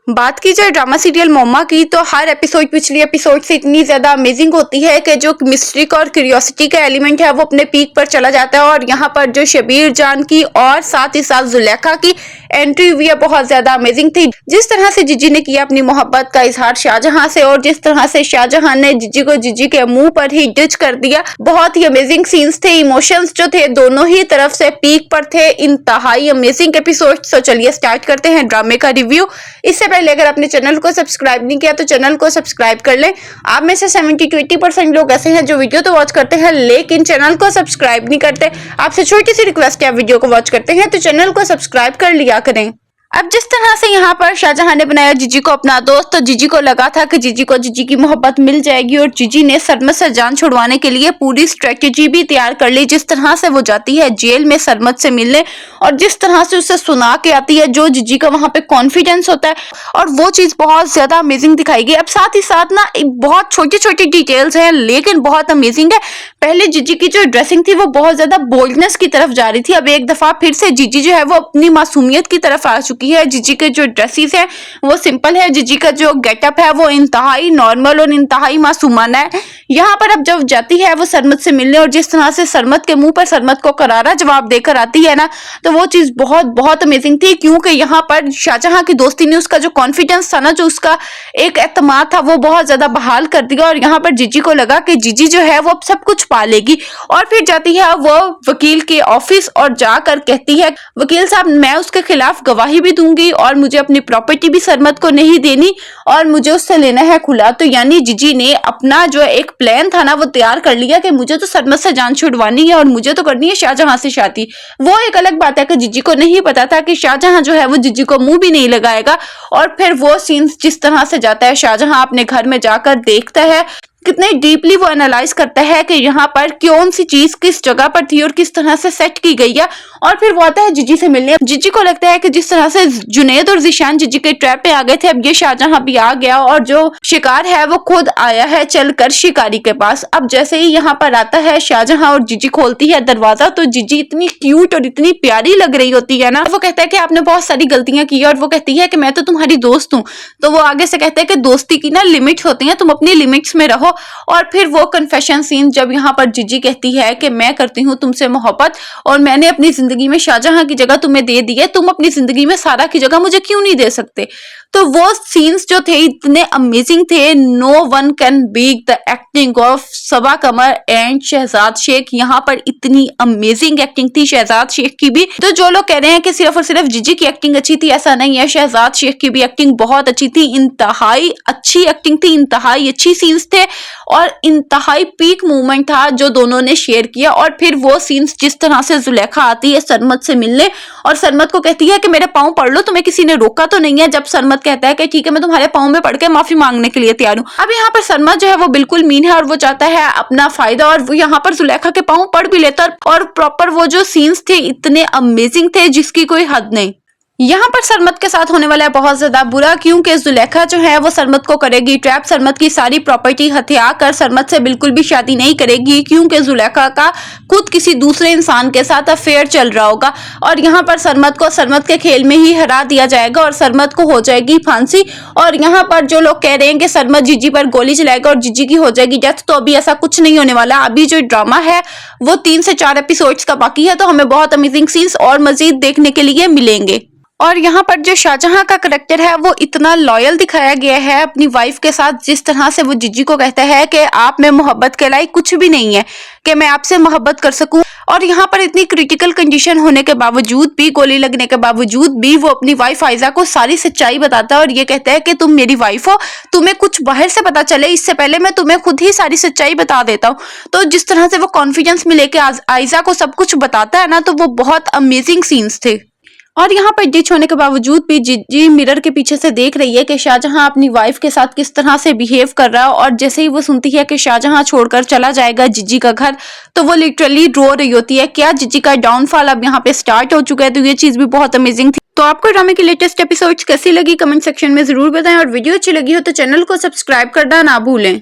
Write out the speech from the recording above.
बात की जाए ड्रामा सीरियल मोमा की तो हर एपिसोड पिछली एपिसोड से इतनी ज्यादा अमेजिंग होती है कि जो मिस्ट्री का और क्यूरियोसिटी का एलिमेंट है वो अपने पीक पर चला जाता है। और यहाँ पर जो शबीर जान की और साथ ही साथ जुलेखा की एंट्री हुई है बहुत ज्यादा अमेजिंग थी। जिस तरह से जीजी ने किया अपनी मोहब्बत का इजहार शाहजहां से और जिस तरह से शाहजहां ने जीजी को जीजी के मुंह पर ही डिच कर दिया, बहुत ही अमेजिंग सीन्स थे। इमोशंस जो थे दोनों ही तरफ से पीक पर थे, इंतहाई अमेजिंग एपिसोड। तो चलिए स्टार्ट करते हैं ड्रामे का रिव्यू। इससे पहले अगर आपने चैनल को सब्सक्राइब नहीं किया तो चैनल को सब्सक्राइब कर लें। आप में से 70 to 80% लोग ऐसे हैं जो वीडियो तो वॉच करते हैं लेकिन चैनल को सब्सक्राइब नहीं करते। आपसे छोटी सी रिक्वेस्ट है, आप वीडियो को वॉच करते हैं तो चैनल को सब्सक्राइब कर लिया करें। अब जिस तरह से यहाँ पर शाहजहां ने बनाया जीजी को अपना दोस्त, तो जीजी को लगा था कि जीजी को जीजी की मोहब्बत मिल जाएगी और जीजी ने सरमत से जान छुड़वाने के लिए पूरी स्ट्रेटेजी भी तैयार कर ली। जिस तरह से वो जाती है जेल में सरमत से मिलने और जिस तरह से उसे सुना के आती है, जो जीजी का वहां पे कॉन्फिडेंस होता है और वो चीज बहुत ज्यादा अमेजिंग दिखाई गई। अब साथ ही साथ ना बहुत छोटी छोटी डिटेल्स हैं लेकिन बहुत अमेजिंग है। पहले जीजी की जो ड्रेसिंग थी वो बहुत ज्यादा बोल्डनेस की तरफ जा रही थी, अब एक दफा फिर से जीजी जो है वो अपनी मासूमियत की तरफ आ चुकी है। जीजी के जो ड्रेसेस है वो सिंपल है, जीजी का जो गेटअप है वो इंतहाई नॉर्मल और इंतहाई मासूमाना है। यहाँ पर अब जब जाती है वो सरमत से मिलने और जिस तरह से सरमत के मुंह पर सरमत को करारा जवाब देकर आती है ना, तो वो चीज बहुत बहुत अमेजिंग थी। क्योंकि यहाँ पर शाहजहां की दोस्ती ने उसका जो कॉन्फिडेंस था ना, जो उसका एक एतमाद था, वो बहुत ज्यादा बहाल कर दिया। और यहाँ पर जीजी को लगा कि जीजी जो है वो अब सब कुछ पा लेगी। और फिर जाती है वो वकील के ऑफिस और जाकर कहती है, वकील साहब मैं उसके खिलाफ गवाही भी दूंगी और मुझे अपनी प्रॉपर्टी भी सरमत को नहीं देनी और मुझे उससे लेना है खुला। तो यानी जीजी ने अपना जो एक प्लान था ना वो तैयार कर लिया कि मुझे तो सरमत से जान छुड़वानी है और मुझे तो करनी है शाहजहां से शादी। वो एक अलग बात है कि जीजी को नहीं पता था कि शाहजहां जो है वो जीजी को मुंह भी नहीं लगाएगा। और फिर वो सीन्स जिस तरह से जाता है, शाहजहां अपने घर में जाकर देखता है, कितने डीपली वो एनालाइज करता है कि यहाँ पर कौन सी चीज किस जगह पर थी और किस तरह से सेट की गई है। और फिर वो आता है जीजी से मिलने। जीजी को लगता है कि जिस तरह से जुनैद और जिशान जीजी के ट्रैप पे आ गए थे, अब ये शाहजहां भी आ गया और जो शिकार है वो खुद आया है चलकर शिकारी के पास। अब जैसे ही यहाँ पर आता है शाहजहां और जीजी खोलती है दरवाजा, तो जीजी इतनी क्यूट और इतनी प्यारी लग रही होती है ना। वो कहता है कि आपने बहुत सारी गलतियां की और वो कहती है कि मैं तो तुम्हारी दोस्त हूँ। तो वो आगे से कहते हैं कि दोस्ती की ना लिमिट्स होती हैं, तुम अपनी लिमिट्स में रहो। और फिर वो कन्फेशन सीन जब यहाँ पर जीजी कहती है कि मैं करती हूँ तुमसे मोहब्बत और मैंने अपनी जिंदगी में शाहजहां की जगह तुम्हें दे दी है, तुम अपनी जिंदगी में सारा की जगह मुझे क्यों नहीं दे सकते। तो वो सीन्स जो थे इतने अमेजिंग थे। No one can beat the acting of Saba Qamar and Shahzad Sheikh. यहाँ पर इतनी अमेजिंग एक्टिंग थी शहजाद शेख की भी। तो जो लोग कह रहे हैं कि सिर्फ और सिर्फ जीजी की एक्टिंग अच्छी थी, ऐसा नहीं है, शहजाद शेख की भी एक्टिंग बहुत अच्छी थी। इंतहाई अच्छी एक्टिंग थी, इंतहाई अच्छी सीन्स थे और इंतहाई पीक मूवमेंट था जो दोनों ने शेयर किया। और फिर वो सीन्स जिस तरह से जुलेखा आती है सरमत से मिलने और सरमत को कहती है कि मेरे पाँव पढ़ लो, तुम्हें किसी ने रोका तो नहीं है। जब सरमत कहता है कि ठीक है मैं तुम्हारे पाँव में पड़ के माफी मांगने के लिए तैयार हूँ। अब यहाँ पर सरमत जो है वो बिल्कुल मीन है और वो चाहता है अपना फायदा और वो यहाँ पर जुलेखा के पाँव पड़ भी लेता और प्रॉपर वो जो सीन्स थे इतने अमेजिंग थे जिसकी कोई हद नहीं। यहाँ पर सरमत के साथ होने वाला है बहुत ज्यादा बुरा, क्योंकि जुलेखा जो है वो सरमत को करेगी ट्रैप। सरमत की सारी प्रॉपर्टी हथिया कर सरमत से बिल्कुल भी शादी नहीं करेगी क्योंकि जुलेखा का खुद किसी दूसरे इंसान के साथ अफेयर चल रहा होगा। और यहाँ पर सरमत को सरमत के खेल में ही हरा दिया जाएगा और सरमत को हो जाएगी फांसी। और यहाँ पर जो लोग कह रहे हैं कि सरमत जीजी पर गोली चलाएगा और जीजी की हो जाएगी डेथ, तो अभी ऐसा कुछ नहीं होने वाला। अभी जो ड्रामा है वो 3 से 4 एपिसोड्स का बाकी है, तो हमें बहुत अमेजिंग सीन्स और मजीद देखने के लिए मिलेंगे। और यहाँ पर जो शाहजहां का करेक्टर है वो इतना लॉयल दिखाया गया है अपनी वाइफ के साथ। जिस तरह से वो जीजी को कहता है कि आप में मोहब्बत के लायक कुछ भी नहीं है कि मैं आपसे मोहब्बत कर सकूं। और यहाँ पर इतनी क्रिटिकल कंडीशन होने के बावजूद भी, गोली लगने के बावजूद भी, वो अपनी वाइफ आयजा को सारी सच्चाई बताता है और ये कहता है कि तुम मेरी वाइफ हो, तुम्हें कुछ बाहर से पता चले इससे पहले मैं तुम्हें खुद ही सारी सच्चाई बता देता हूँ। तो जिस तरह से वो कॉन्फिडेंस में लेके आयजा को सब कुछ बताता है ना, तो वो बहुत अमेजिंग सीन्स थे। और यहाँ पर डिच होने के बावजूद भी जीजी मिरर के पीछे से देख रही है कि शाहजहां अपनी वाइफ के साथ किस तरह से बिहेव कर रहा है। और जैसे ही वो सुनती है कि शाहजहां छोड़कर चला जाएगा जीजी का घर, तो वो लिटरली रो रही होती है। क्या जीजी का डाउनफॉल अब यहाँ पे स्टार्ट हो चुका है। तो ये चीज भी बहुत अमेजिंग थी। तो आपको ड्रामे की लेटेस्ट एपिसोड्स कैसी लगी कमेंट सेक्शन में जरूर बताएं और वीडियो अच्छी लगी हो तो चैनल को सब्सक्राइब करना ना भूलें।